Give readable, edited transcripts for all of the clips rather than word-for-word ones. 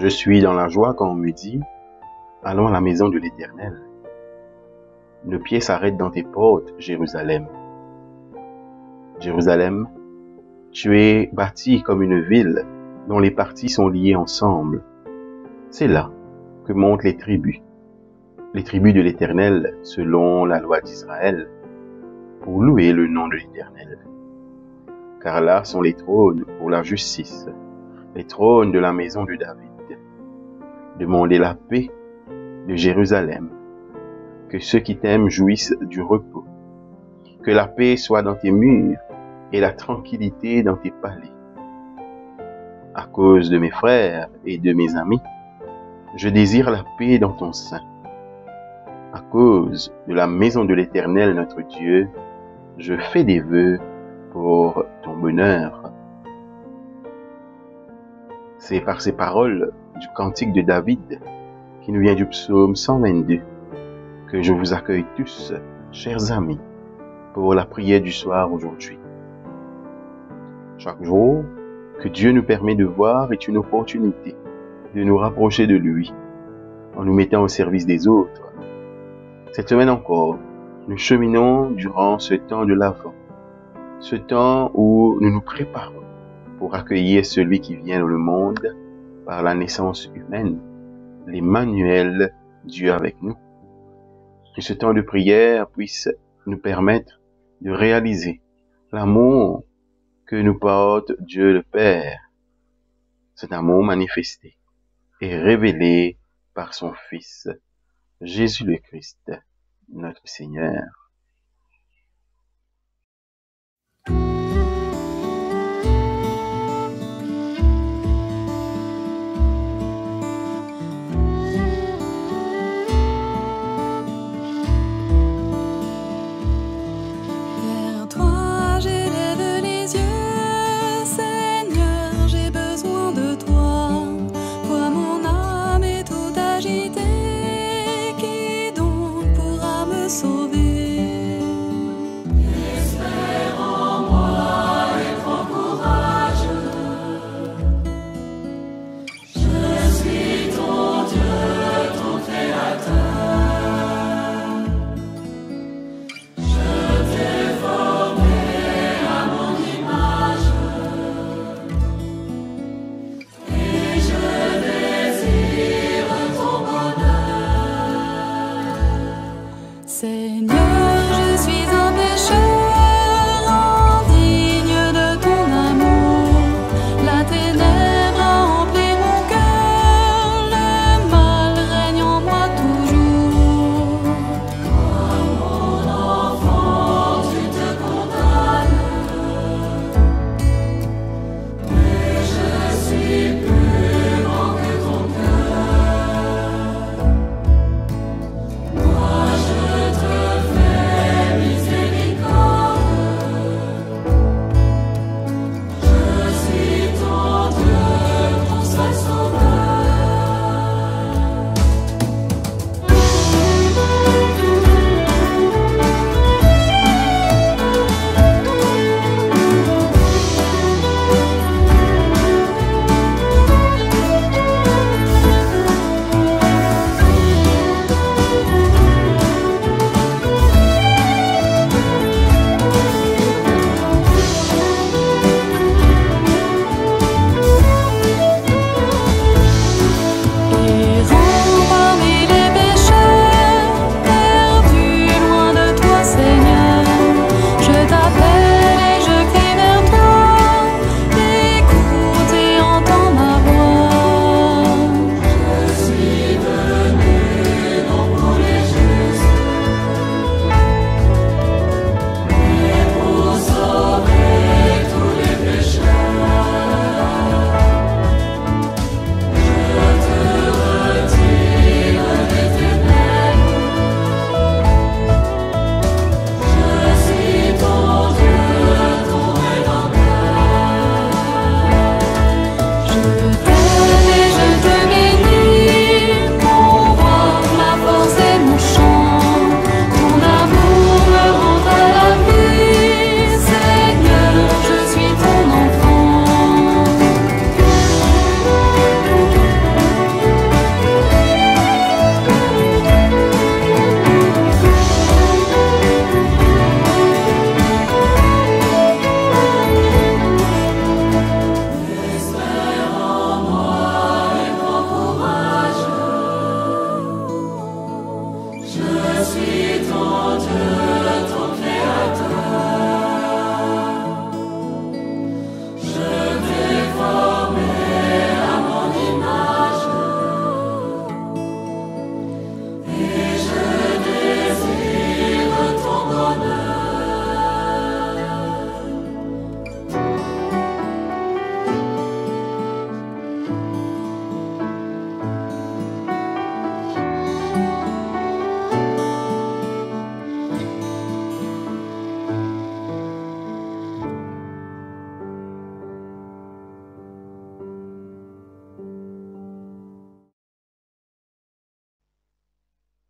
Je suis dans la joie quand on me dit « Allons à la maison de l'Éternel ». Nos pieds s'arrêtent dans tes portes, Jérusalem. Jérusalem, tu es bâtie comme une ville dont les parties sont liées ensemble. C'est là que montent les tribus de l'Éternel selon la loi d'Israël, pour louer le nom de l'Éternel. Car là sont les trônes pour la justice, les trônes de la maison de David. Demandez la paix de Jérusalem, que ceux qui t'aiment jouissent du repos, que la paix soit dans tes murs et la tranquillité dans tes palais. À cause de mes frères et de mes amis, je désire la paix dans ton sein. À cause de la maison de l'Éternel notre Dieu, je fais des vœux pour ton bonheur. C'est par ces paroles du cantique de David, qui nous vient du psaume 122, que je vous accueille tous, chers amis, pour la prière du soir aujourd'hui. Chaque jour que Dieu nous permet de voir est une opportunité de nous rapprocher de lui, en nous mettant au service des autres. Cette semaine encore, nous cheminons durant ce temps de l'Avent, ce temps où nous nous préparons pour accueillir celui qui vient dans le monde par la naissance humaine, l'Emmanuel, Dieu avec nous. Que ce temps de prière puisse nous permettre de réaliser l'amour que nous porte Dieu le Père, cet amour manifesté et révélé par son Fils, Jésus le Christ, notre Seigneur. Vers toi j'élève les yeux, Seigneur, j'ai besoin de toi. Toi mon âme est tout agitée, qui donc pourra me sauver?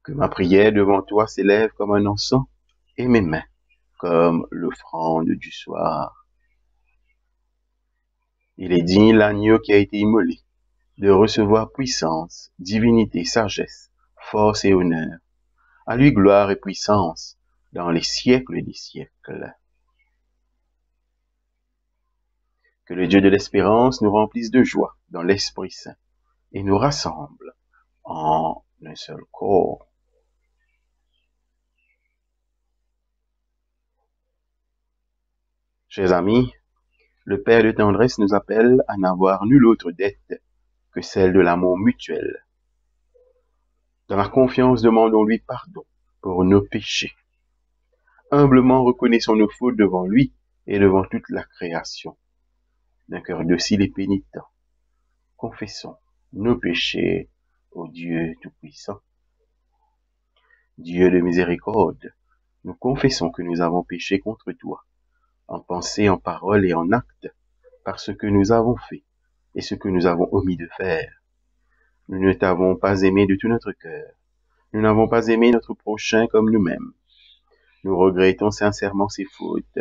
Que ma prière devant toi s'élève comme un encens, et mes mains comme l'offrande du soir. Il est digne l'agneau qui a été immolé, de recevoir puissance, divinité, sagesse, force et honneur. À lui gloire et puissance dans les siècles des siècles. Que le Dieu de l'espérance nous remplisse de joie dans l'Esprit Saint et nous rassemble en un seul corps. Chers amis, le Père de tendresse nous appelle à n'avoir nulle autre dette que celle de l'amour mutuel. Dans la confiance, demandons-lui pardon pour nos péchés. Humblement reconnaissons nos fautes devant lui et devant toute la création. D'un cœur docile et pénitent, confessons nos péchés au Dieu Tout-Puissant. Dieu de miséricorde, nous confessons que nous avons péché contre toi, en pensée, en parole et en acte, par ce que nous avons fait et ce que nous avons omis de faire. Nous ne t'avons pas aimé de tout notre cœur. Nous n'avons pas aimé notre prochain comme nous-mêmes. Nous regrettons sincèrement ces fautes.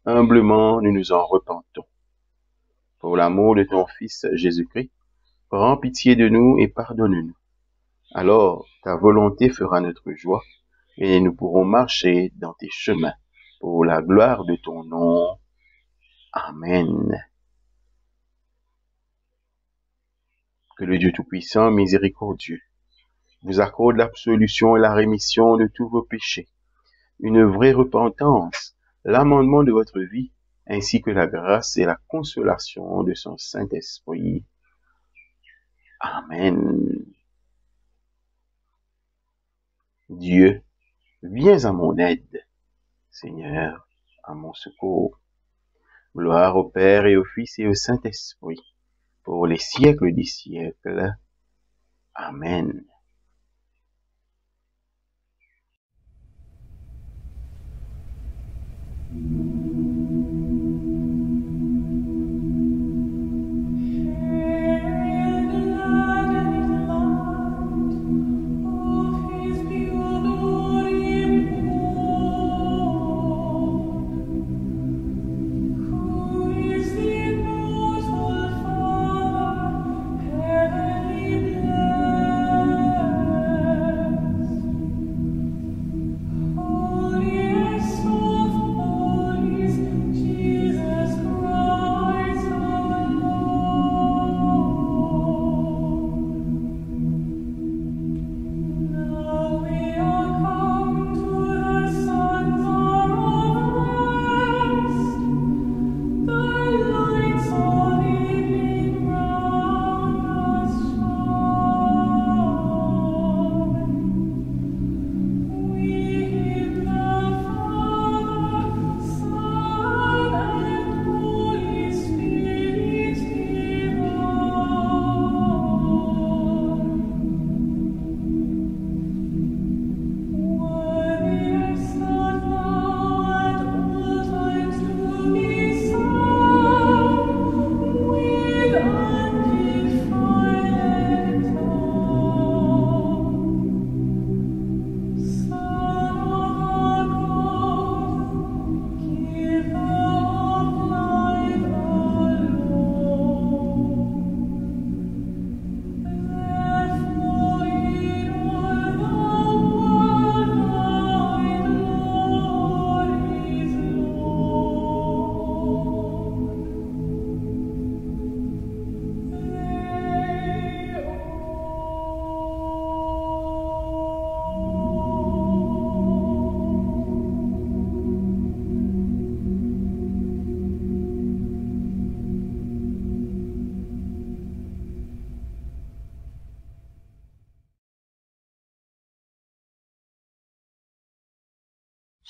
Humblement, nous nous en repentons. Pour l'amour de ton Fils Jésus-Christ, prends pitié de nous et pardonne-nous. Alors, ta volonté fera notre joie et nous pourrons marcher dans tes chemins pour la gloire de ton nom. Amen. Que le Dieu Tout-Puissant, miséricordieux, vous accorde l'absolution et la rémission de tous vos péchés, une vraie repentance, l'amendement de votre vie, ainsi que la grâce et la consolation de son Saint-Esprit. Amen. Dieu, viens à mon aide. Seigneur, à mon secours. Gloire au Père et au Fils et au Saint-Esprit, pour les siècles des siècles. Amen.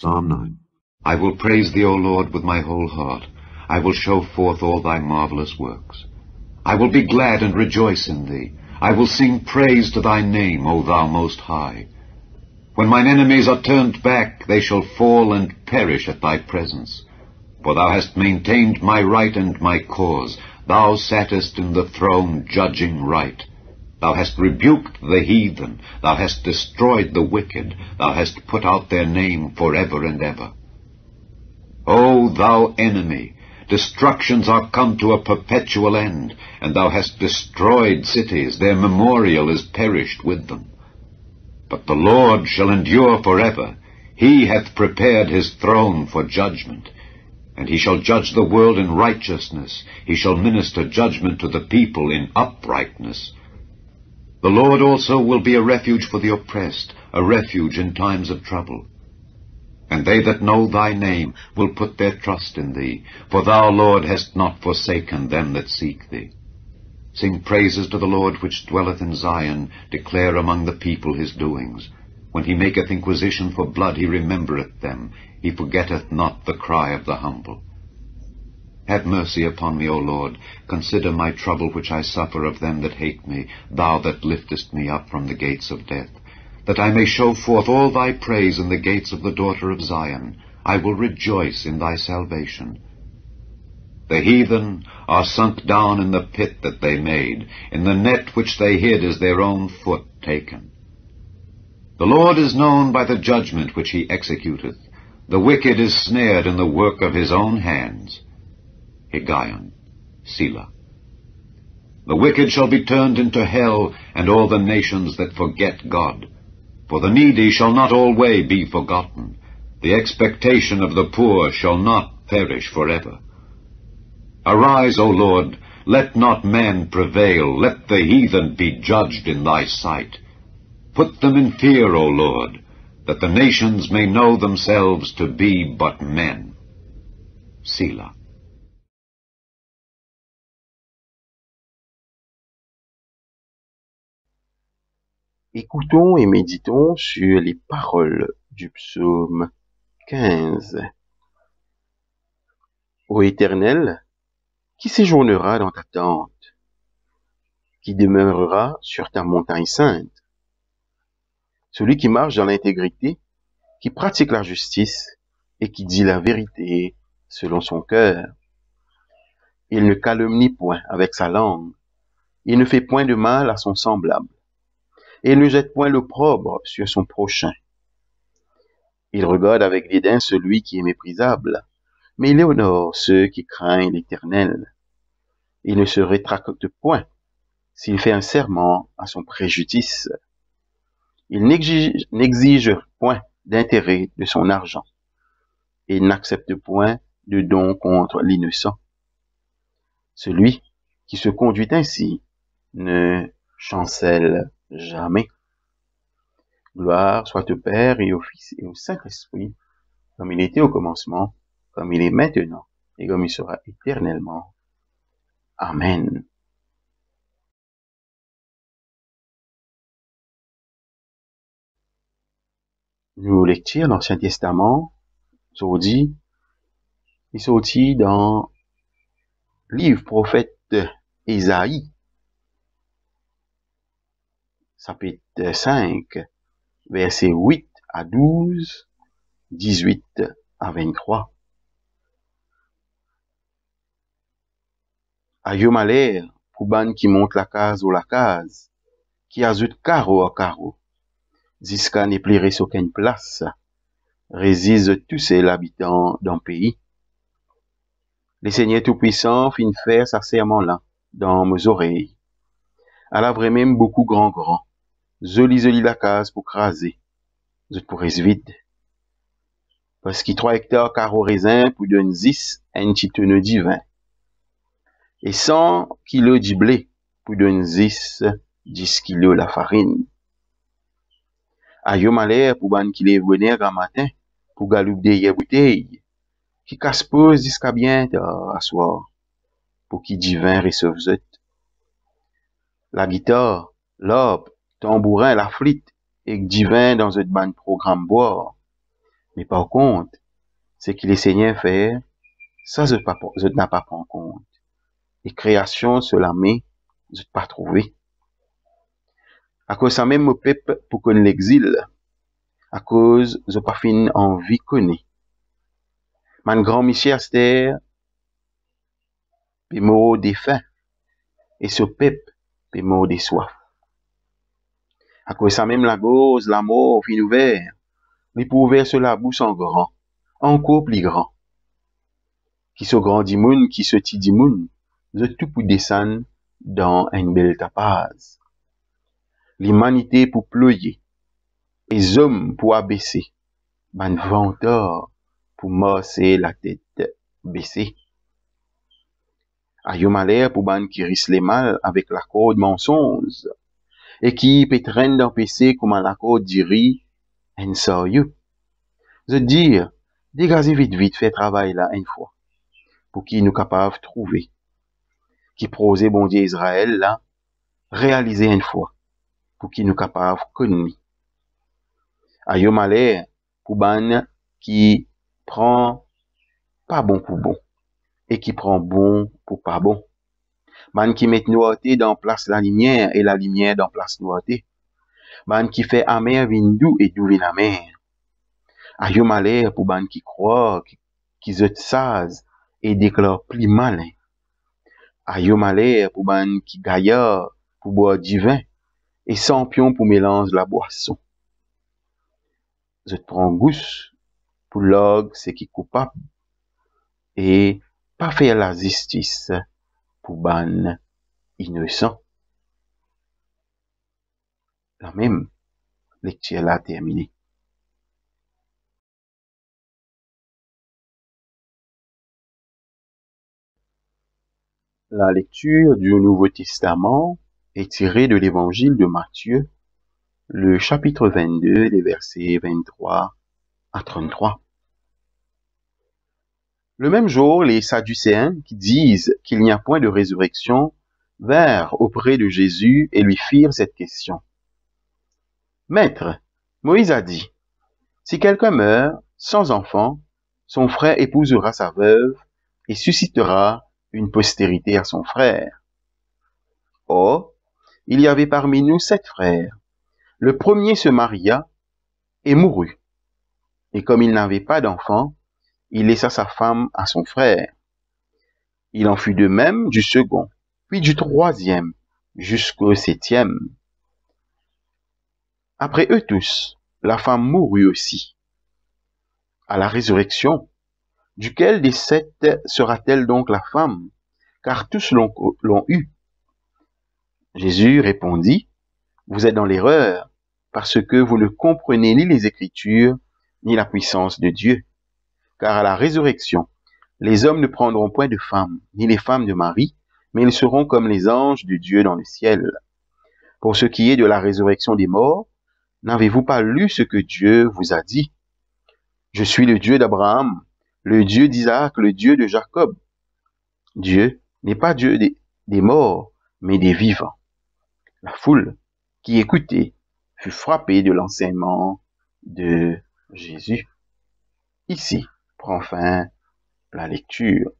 Psalm 9. I will praise thee, O Lord, with my whole heart. I will show forth all thy marvelous works. I will be glad and rejoice in thee. I will sing praise to thy name, O thou most high. When mine enemies are turned back, they shall fall and perish at thy presence. For thou hast maintained my right and my cause. Thou sattest in the throne judging right. Thou hast rebuked the heathen, thou hast destroyed the wicked, thou hast put out their name forever and ever. O thou enemy, destructions are come to a perpetual end, and thou hast destroyed cities, their memorial is perished with them. But the Lord shall endure forever. He hath prepared his throne for judgment, and he shall judge the world in righteousness. He shall minister judgment to the people in uprightness. The Lord also will be a refuge for the oppressed, a refuge in times of trouble. And they that know thy name will put their trust in thee, for thou, Lord, hast not forsaken them that seek thee. Sing praises to the Lord which dwelleth in Zion, declare among the people his doings. When he maketh inquisition for blood, he remembereth them. He forgetteth not the cry of the humble. Have mercy upon me, O Lord. Consider my trouble which I suffer of them that hate me, thou that liftest me up from the gates of death, that I may show forth all thy praise in the gates of the daughter of Zion. I will rejoice in thy salvation. The heathen are sunk down in the pit that they made. In the net which they hid is their own foot taken. The Lord is known by the judgment which he executeth. The wicked is snared in the work of his own hands. Higgaion, Selah. The wicked shall be turned into hell, and all the nations that forget God. For the needy shall not alway be forgotten. The expectation of the poor shall not perish forever. Arise, O Lord, let not man prevail, let the heathen be judged in thy sight. Put them in fear, O Lord, that the nations may know themselves to be but men. Selah. Écoutons et méditons sur les paroles du psaume 15. Ô Éternel, qui séjournera dans ta tente, qui demeurera sur ta montagne sainte? Celui qui marche dans l'intégrité, qui pratique la justice et qui dit la vérité selon son cœur. Il ne calomnie point avec sa langue, il ne fait point de mal à son semblable, et il ne jette point l'opprobre sur son prochain. Il regarde avec dédain celui qui est méprisable, mais il honore ceux qui craignent l'Éternel. Il ne se rétracte point s'il fait un serment à son préjudice. Il n'exige point d'intérêt de son argent, et il n'accepte point de don contre l'innocent. Celui qui se conduit ainsi ne chancelle jamais. Gloire soit au Père et au Fils et au Saint-Esprit, comme il était au commencement, comme il est maintenant, et comme il sera éternellement. Amen. Nous lecture l'Ancien Testament, il sorti dans le livre prophète Ésaïe, chapitre 5, versets 8 à 12, 18 à 23. Ayo malheur pour ban qui monte la case ou la case, qui ajoute carreau à carreau, jusqu'à ne plairait aucune place, résisent tous l'habitant d'un pays. Le Seigneur Tout-Puissant fin faire sa serment là, dans mes oreilles. À la vraie même beaucoup grand, zoli la case pour craser, je pourrais vide. Parce qu'il 3 hectares carreau raisin pour donner 10, un petit tonneau divin. Et 100 kilos de blé pour donner 10 kilos la farine. Ayo malheur pour ban qui lève bonheur grand matin, pour galouper des bouteilles, qui casse pose jusqu'à bien tard à soir, pour qui divin recevent zot. La guitare, l'orgue, tambourin, la flûte, et divin dans un ban programme boire. Mais par contre, c'est qu'il est Seigneur faire, ça je n'a pas pris en compte. Et création sur la main, je pas trouvé. À cause ça même, mon peuple, pour qu'on l'exil, à cause, je pas fin envie connaît. Man grand Michel Aster, puis mort des faim, et ce peuple, puis mort des soif. À cause ça même la gauze, la mort, fin ouvert, li pou ouvert sur la bouche en grand, encore plus grand. Qui se grand dimoun, qui se ti dimoun, de tout pour descendre dans une belle tapaz. L'humanité pour ployer, les hommes pour abaisser, ban venteur pour morcer la tête baissée. Ayo malheur pour ban qui risque les mal avec la corde mensonge, et qui pétrenne dans PC comme la corde diri, en sérieux. Je dire, dégagez vite, fait travail là une fois, pour qui nous capables de trouver, qui prosé bon Dieu Israël là, réaliser une fois, pour qui nous capables de connaître. Ayo malheur pour ban qui prend pas bon pour bon, et qui prend bon pour pas bon. Ban qui met noirté dans place la lumière, et la lumière dans place noirté. Ban qui fait amer vin doux, et doux vin amer. Ayo malheur pour ban qui croit, qui se saz, et déclare plus malin. Ayo malheur pour ban qui gaillard, pour boire du vin, et sampion pour mélange la boisson. Je prends gousse pour l'og, c'est qui coupable, et pas faire la justice pour ban innocent. La même lecture là terminée. La lecture du Nouveau Testament est tirée de l'évangile de Matthieu, le chapitre 22, les versets 23 à 33. Le même jour, les Sadducéens, qui disent qu'il n'y a point de résurrection, vinrent auprès de Jésus et lui firent cette question. Maître, Moïse a dit, si quelqu'un meurt sans enfant, son frère épousera sa veuve et suscitera une postérité à son frère. Or, il y avait parmi nous 7 frères. Le premier se maria et mourut. Et comme il n'avait pas d'enfant, il laissa sa femme à son frère. Il en fut de même du second, puis du troisième, jusqu'au 7e. Après eux tous, la femme mourut aussi. À la résurrection, duquel des 7 sera-t-elle donc la femme? Car tous l'ont eu. Jésus répondit, vous êtes dans l'erreur, parce que vous ne comprenez ni les Écritures, ni la puissance de Dieu. Car à la résurrection, les hommes ne prendront point de femmes, ni les femmes de mari, mais ils seront comme les anges de Dieu dans le ciel. Pour ce qui est de la résurrection des morts, n'avez-vous pas lu ce que Dieu vous a dit? Je suis le Dieu d'Abraham, le Dieu d'Isaac, le Dieu de Jacob. Dieu n'est pas Dieu des morts, mais des vivants. La foule qui écoutait fut frappée de l'enseignement de Jésus. Ici prend fin la lecture.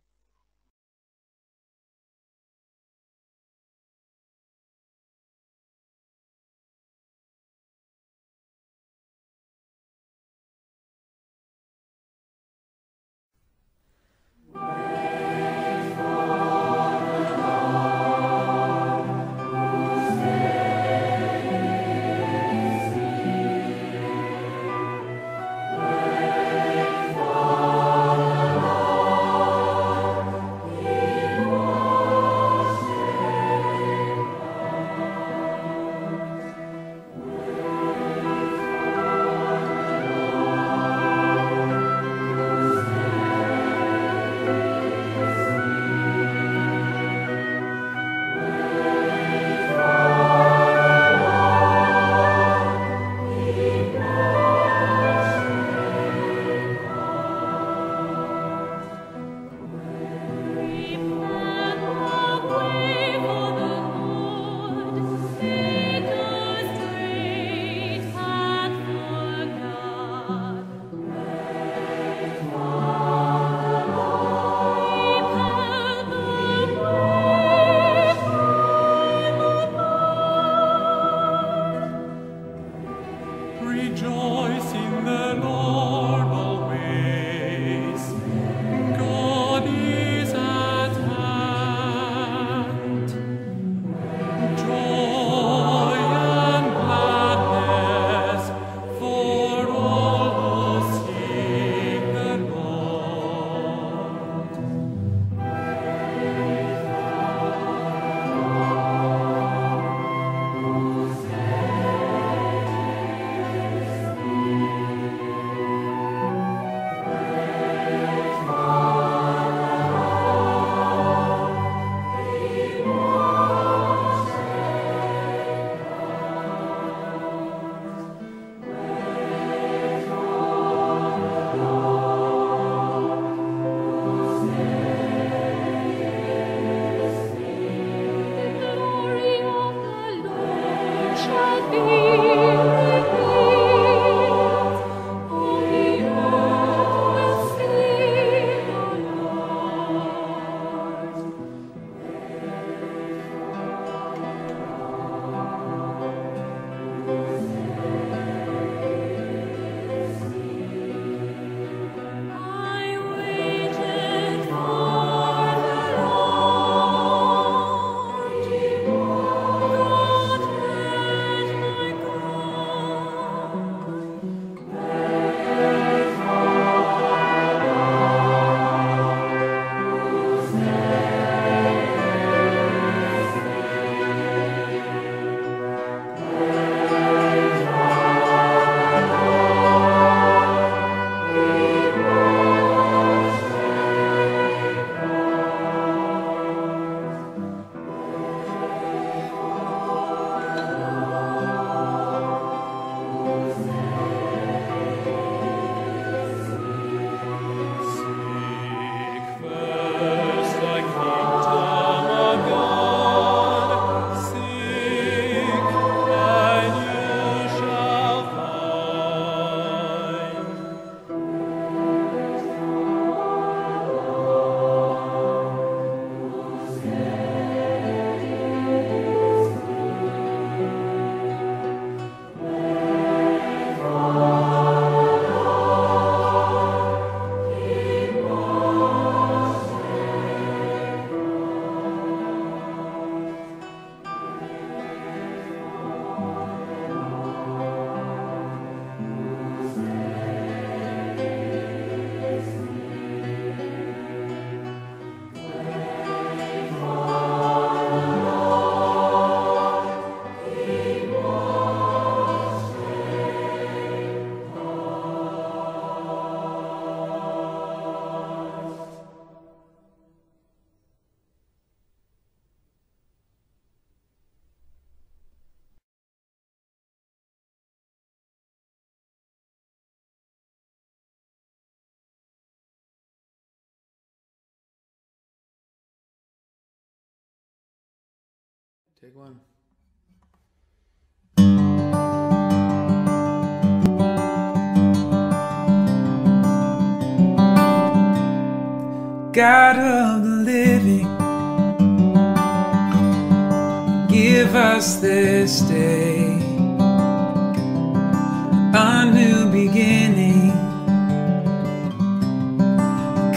Take one. God of the living, give us this day a new beginning,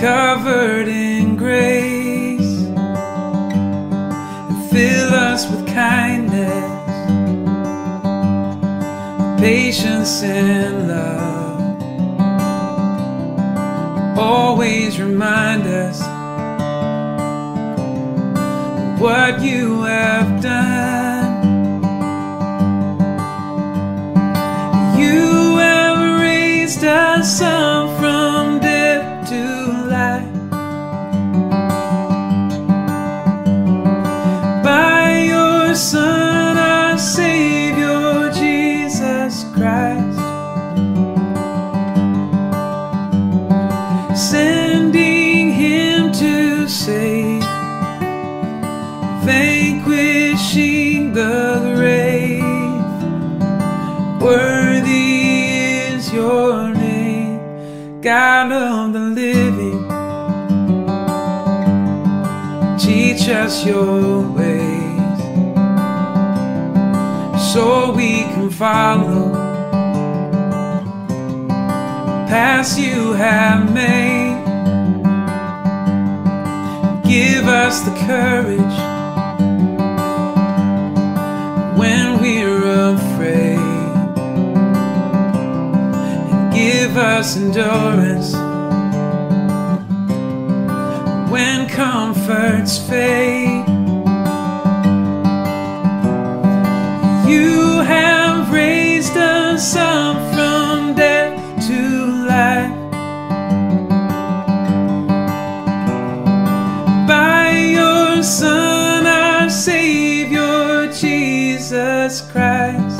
covered in grace, and fill us with kindness, patience and love. Always remind us of what you have done. You have raised us up from death to life. By your Son, our Savior, Jesus Christ. Sending him to save, vanquishing the grave. Worthy is your name, God of the living. Teach us your ways, so we can follow paths you have made. Give us the courage when we're afraid, and give us endurance when comforts fade. You have raised us up from death to life. By your Son, our Savior, Jesus Christ.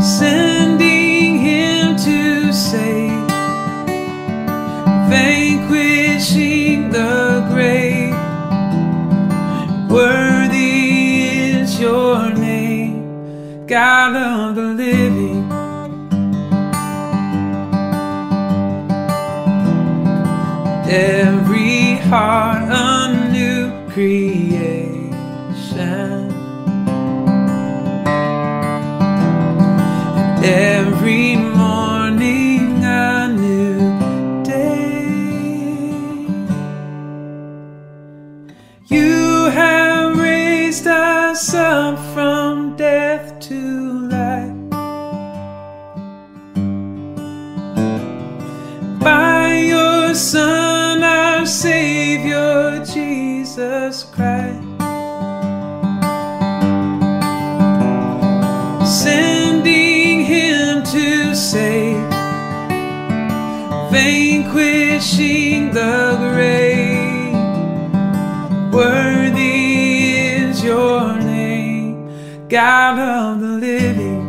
Sending him to save, vanquishing the grave. Worthy is your name, God of the living. Every heart a new creation, every morning a new day. You have raised us up from death to life. By your Son, our Savior, Jesus Christ. Sending him to save, vanquishing the grave. Worthy is your name, God of the living,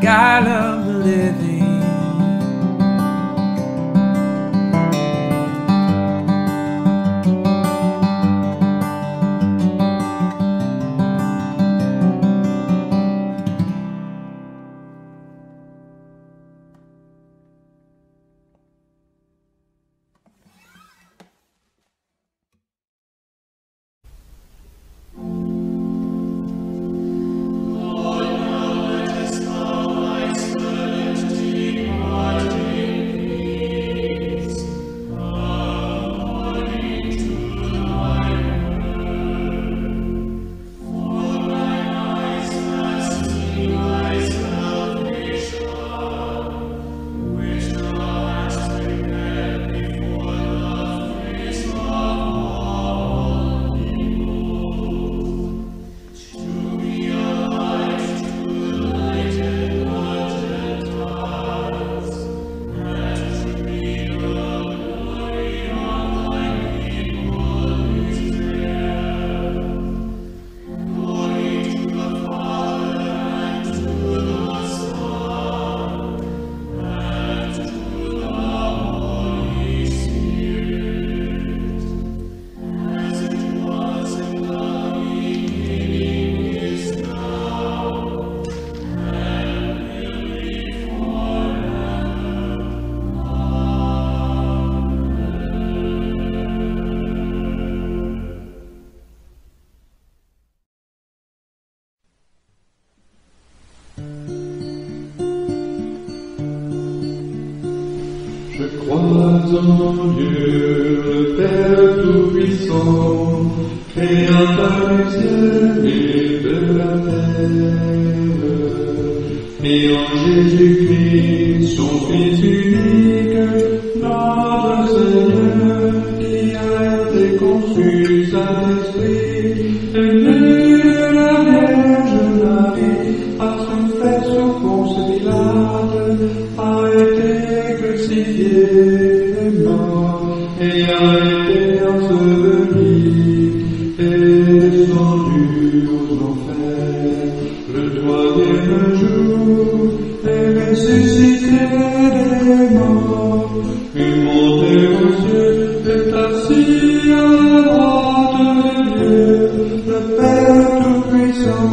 God of the living. Lord, now let us bow thy spirit to son Dieu, le Père Tout-Puissant, Créateur du ciel et de la terre, et en Jésus-Christ, son Fils unique, notre Seigneur, qui a été conçu Saint-Esprit, est né de la Vierge Marie, a souffert sous Ponce Pilate, a été crucifié et mort, et a été enseveli, et descendu aux enfers. Le troisième jour est ressuscité des morts, est monté aux cieux, est assis à la droite de Dieu, le Père Tout-Puissant,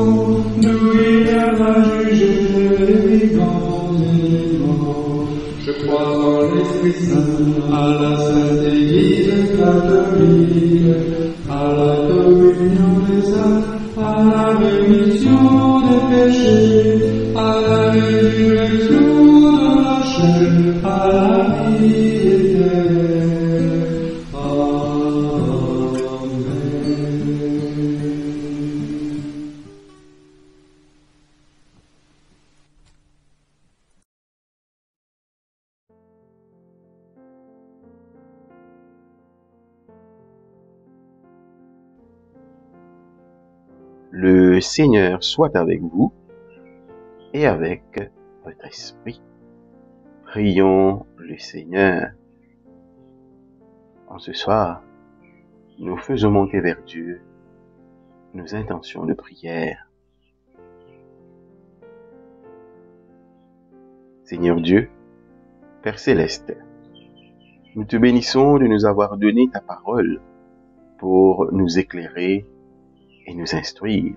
d'où il viendra juger les vivants et les morts. Je crois en l'Esprit Saint, à la Sainte Église catholique, à la communion des saints, à la rémission des péchés, à la résurrection de la chair, à la vie éternelle. Amen. Le Seigneur soit avec vous et avec votre esprit. Prions le Seigneur. En ce soir, nous faisons monter vers Dieu nos intentions de prière. Seigneur Dieu, Père céleste, nous te bénissons de nous avoir donné ta parole pour nous éclairer et nous instruire.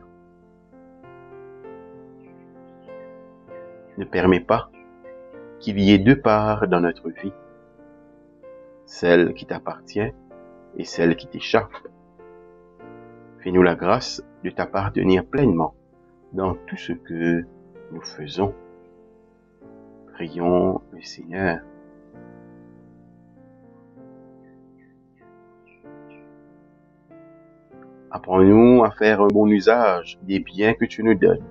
Ne permets pas qu'il y ait deux parts dans notre vie, celle qui t'appartient et celle qui t'échappe. Fais-nous la grâce de t'appartenir pleinement dans tout ce que nous faisons. Prions le Seigneur. Apprends-nous à faire un bon usage des biens que tu nous donnes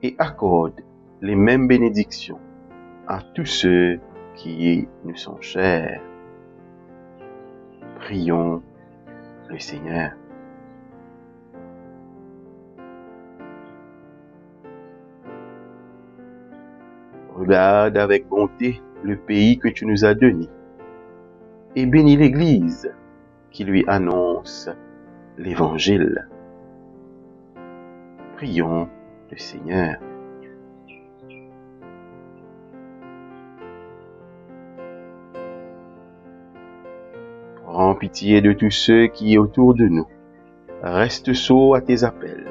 et accorde les mêmes bénédictions à tous ceux qui nous sont chers. Prions le Seigneur. Regarde avec bonté le pays que tu nous as donné et bénis l'Église qui lui annonce l'Évangile. Prions le Seigneur. Prends pitié de tous ceux qui, autour de nous, restent sots à tes appels.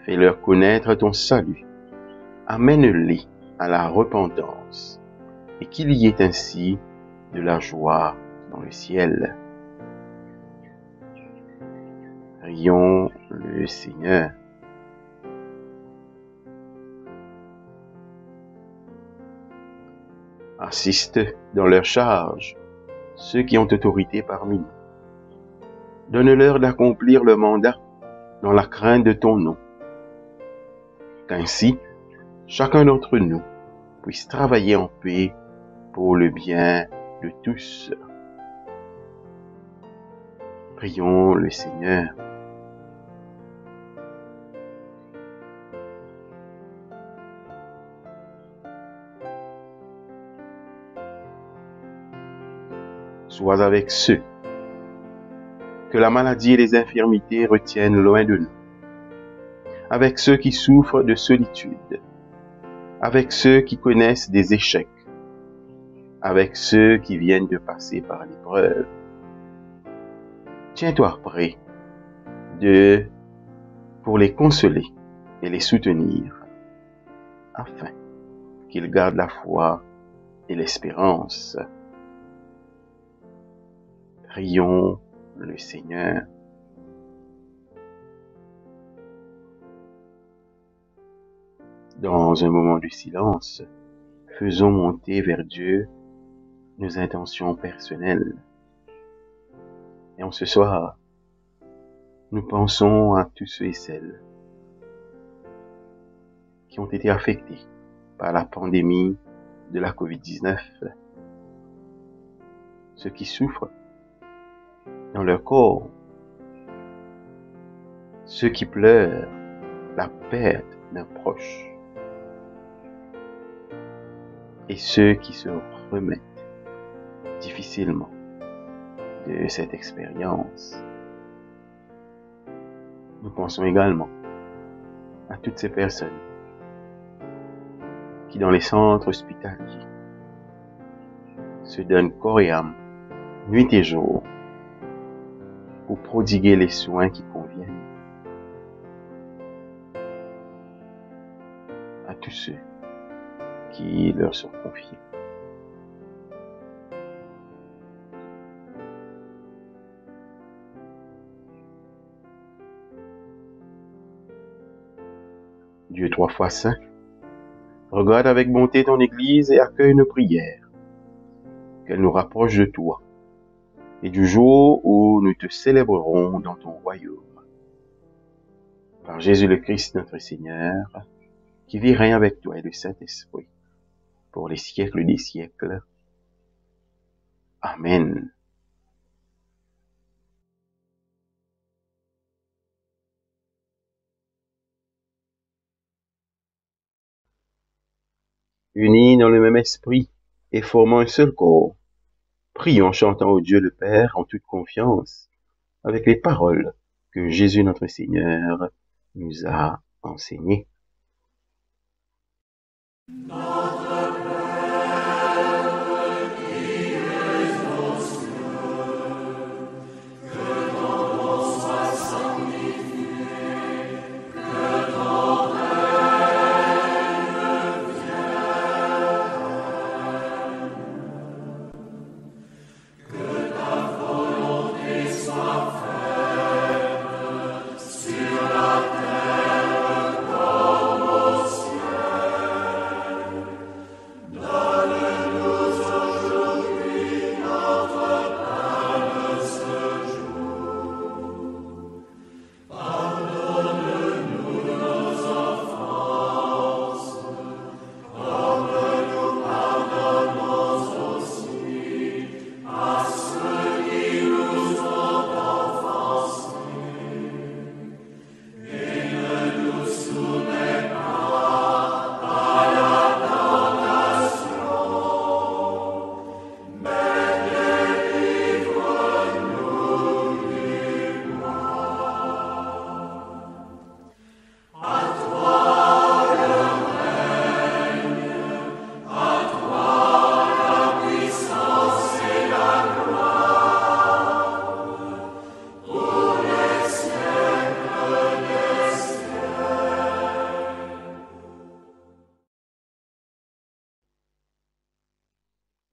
Fais-leur connaître ton salut. Amène-les à la repentance et qu'il y ait ainsi de la joie dans le ciel. Prions le Seigneur. Assiste dans leur charge ceux qui ont autorité parmi nous. Donne-leur d'accomplir le mandat dans la crainte de ton nom. Qu'ainsi, chacun d'entre nous puisse travailler en paix pour le bien de tous. Prions le Seigneur. Sois avec ceux que la maladie et les infirmités retiennent loin de nous, avec ceux qui souffrent de solitude, avec ceux qui connaissent des échecs, avec ceux qui viennent de passer par l'épreuve. Tiens-toi prêt pour les consoler et les soutenir, afin qu'ils gardent la foi et l'espérance. Prions le Seigneur. Dans un moment de silence, faisons monter vers Dieu nos intentions personnelles. Et en ce soir, nous pensons à tous ceux et celles qui ont été affectés par la pandémie de la COVID-19, ceux qui souffrent dans leur corps, ceux qui pleurent la perte d'un proche et ceux qui se remettent difficilement de cette expérience. Nous pensons également à toutes ces personnes qui, dans les centres hospitaliers, se donnent corps et âme, nuit et jour, pour prodiguer les soins qui conviennent à tous ceux qui leur sont confiés. Dieu 3 fois saint, regarde avec bonté ton Église et accueille nos prières, qu'elle nous rapproche de toi et du jour où nous te célébrerons dans ton royaume. Par Jésus le Christ notre Seigneur, qui vit règne avec toi et le Saint-Esprit, pour les siècles des siècles. Amen. Unis dans le même esprit et formant un seul corps, prions en chantant au Dieu le Père en toute confiance, avec les paroles que Jésus notre Seigneur nous a enseignées.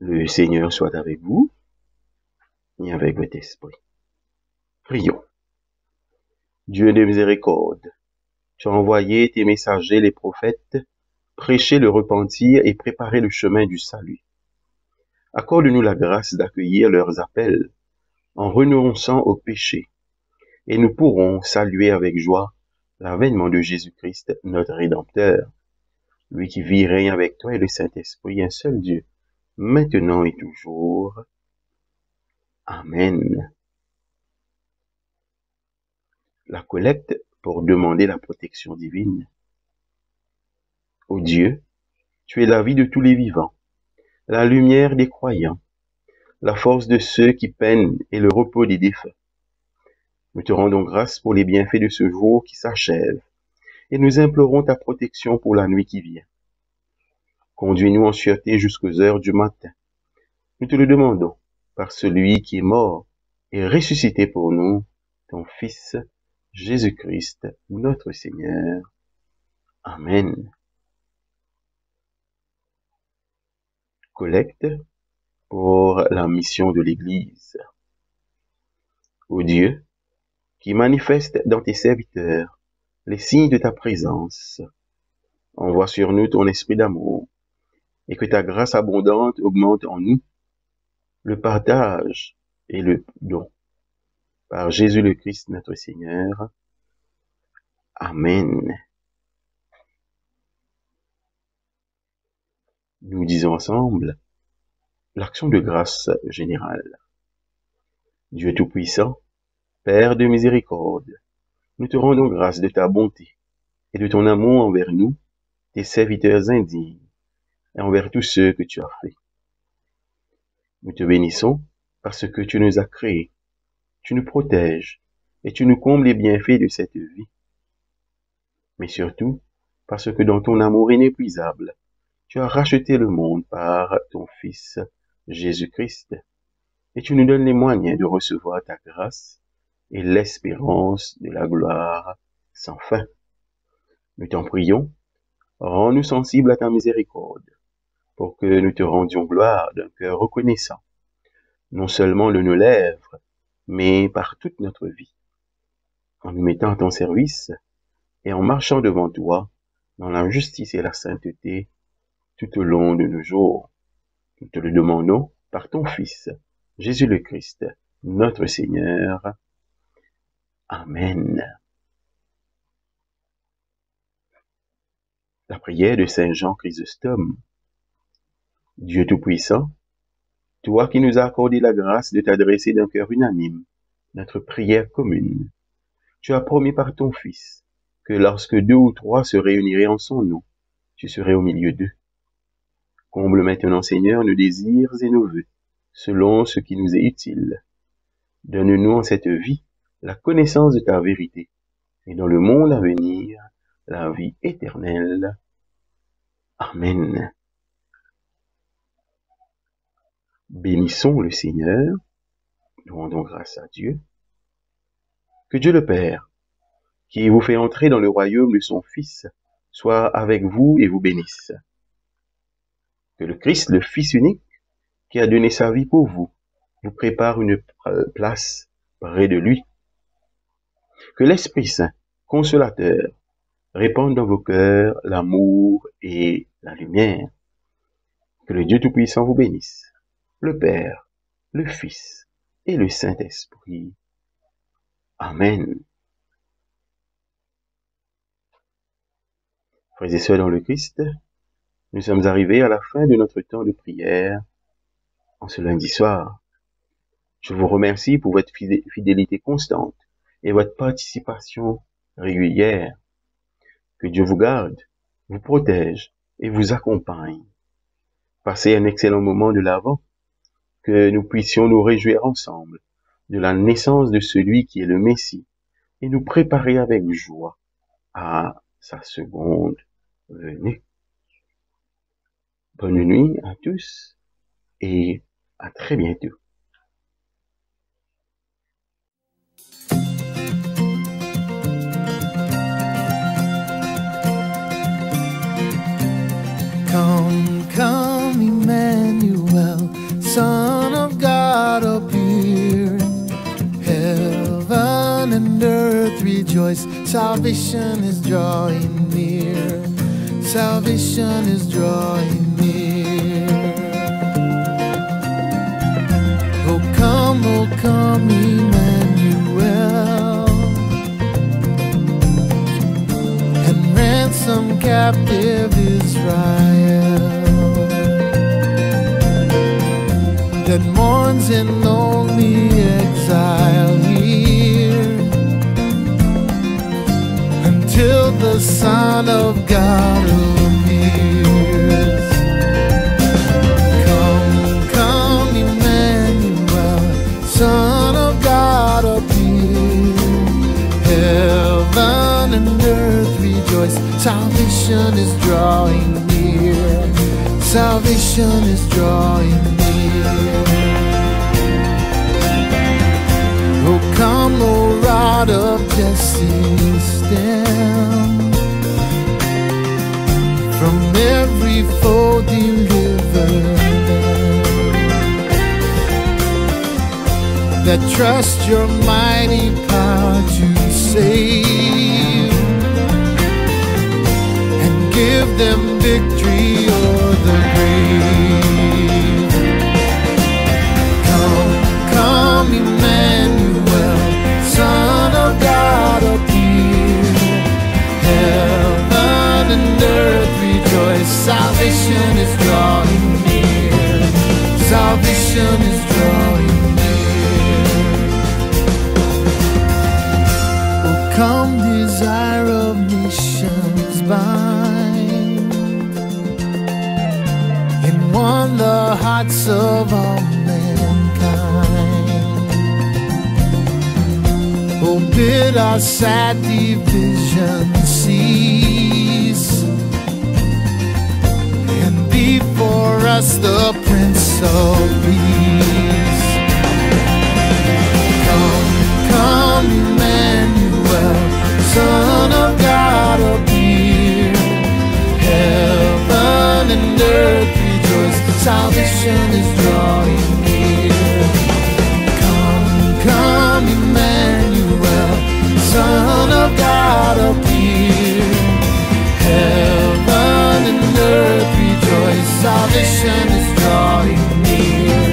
Le Seigneur soit avec vous et avec votre esprit. Prions. Dieu de miséricorde, tu as envoyé tes messagers, les prophètes, prêcher le repentir et préparer le chemin du salut. Accorde-nous la grâce d'accueillir leurs appels en renonçant au péché, et nous pourrons saluer avec joie l'avènement de Jésus-Christ, notre Rédempteur, lui qui vit et règne avec toi et le Saint-Esprit, un seul Dieu, maintenant et toujours. Amen. La collecte pour demander la protection divine. Ô Dieu, tu es la vie de tous les vivants, la lumière des croyants, la force de ceux qui peinent et le repos des défunts. Nous te rendons grâce pour les bienfaits de ce jour qui s'achève, et nous implorons ta protection pour la nuit qui vient. Conduis-nous en sûreté jusqu'aux heures du matin. Nous te le demandons par celui qui est mort et ressuscité pour nous, ton Fils, Jésus-Christ, notre Seigneur. Amen. Collecte pour la mission de l'Église. Ô Dieu, qui manifeste dans tes serviteurs les signes de ta présence, envoie sur nous ton esprit d'amour, et que ta grâce abondante augmente en nous le partage et le don. Par Jésus le Christ notre Seigneur. Amen. Nous disons ensemble l'action de grâce générale. Dieu Tout-Puissant, Père de miséricorde, nous te rendons grâce de ta bonté et de ton amour envers nous, tes serviteurs indignes, et envers tous ceux que tu as faits. Nous te bénissons parce que tu nous as créés, tu nous protèges et tu nous combles les bienfaits de cette vie. Mais surtout, parce que dans ton amour inépuisable, tu as racheté le monde par ton Fils Jésus-Christ, et tu nous donnes les moyens de recevoir ta grâce et l'espérance de la gloire sans fin. Nous t'en prions, rends-nous sensibles à ta miséricorde, pour que nous te rendions gloire d'un cœur reconnaissant, non seulement de nos lèvres, mais par toute notre vie, en nous mettant à ton service et en marchant devant toi dans la justice et la sainteté tout au long de nos jours. Nous te le demandons par ton Fils, Jésus le Christ, notre Seigneur. Amen. La prière de Saint Jean Chrysostome. Dieu Tout-Puissant, toi qui nous as accordé la grâce de t'adresser d'un cœur unanime, notre prière commune, tu as promis par ton Fils que lorsque 2 ou 3 se réuniraient en son nom, tu serais au milieu d'eux. Comble maintenant, Seigneur, nos désirs et nos vœux, selon ce qui nous est utile. Donne-nous en cette vie la connaissance de ta vérité, et dans le monde à venir, la vie éternelle. Amen. Bénissons le Seigneur, nous rendons grâce à Dieu. Que Dieu le Père, qui vous fait entrer dans le royaume de son Fils, soit avec vous et vous bénisse. Que le Christ, le Fils unique, qui a donné sa vie pour vous, vous prépare une place près de lui. Que l'Esprit Saint, consolateur, répande dans vos cœurs l'amour et la lumière. Que le Dieu Tout-Puissant vous bénisse, le Père, le Fils et le Saint-Esprit. Amen. Frères et sœurs dans le Christ, nous sommes arrivés à la fin de notre temps de prière en ce lundi soir. Je vous remercie pour votre fidélité constante et votre participation régulière. Que Dieu vous garde, vous protège et vous accompagne. Passez un excellent moment de l'Avent, que nous puissions nous réjouir ensemble de la naissance de celui qui est le Messie et nous préparer avec joie à sa seconde venue. Bonne nuit à tous et à très bientôt. Come, come, Emmanuel, Son of God, appear. Heaven and earth rejoice, salvation is drawing near. Salvation is drawing near. Oh come, Emmanuel, and ransom captive Israel that mourns in lonely exile here until the Son of God appears. Come, come, Emmanuel, Son of God appear. Heaven and earth rejoice, salvation is drawing near. Salvation is drawing near. Oh come, O rod of Jesse, stand. From every foe deliver them that trust your mighty power to save, and give them victory o'er the grave. salvation is drawing near. Salvation is drawing near. Oh, come, desire of nations, bind in one the hearts of all mankind. Oh, bid our sad division cease, and be for us the Prince of Peace. Come, come, Emmanuel, Son of God appear. Heaven and earth rejoice, salvation is drawing near. Come, come, Emmanuel, Son of God appear. Heaven and earth rejoice, salvation is drawing near.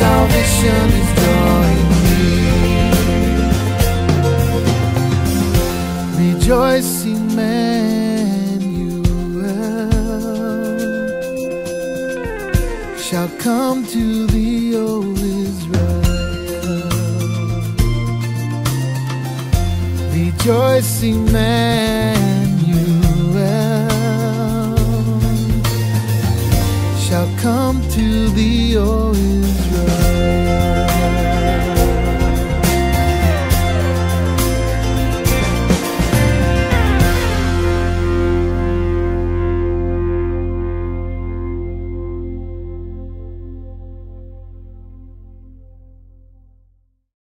Salvation is drawing near. Rejoice, Emmanuel shall come to thee, O Israel. Rejoice, Emmanuel shall come to thee, O Israel.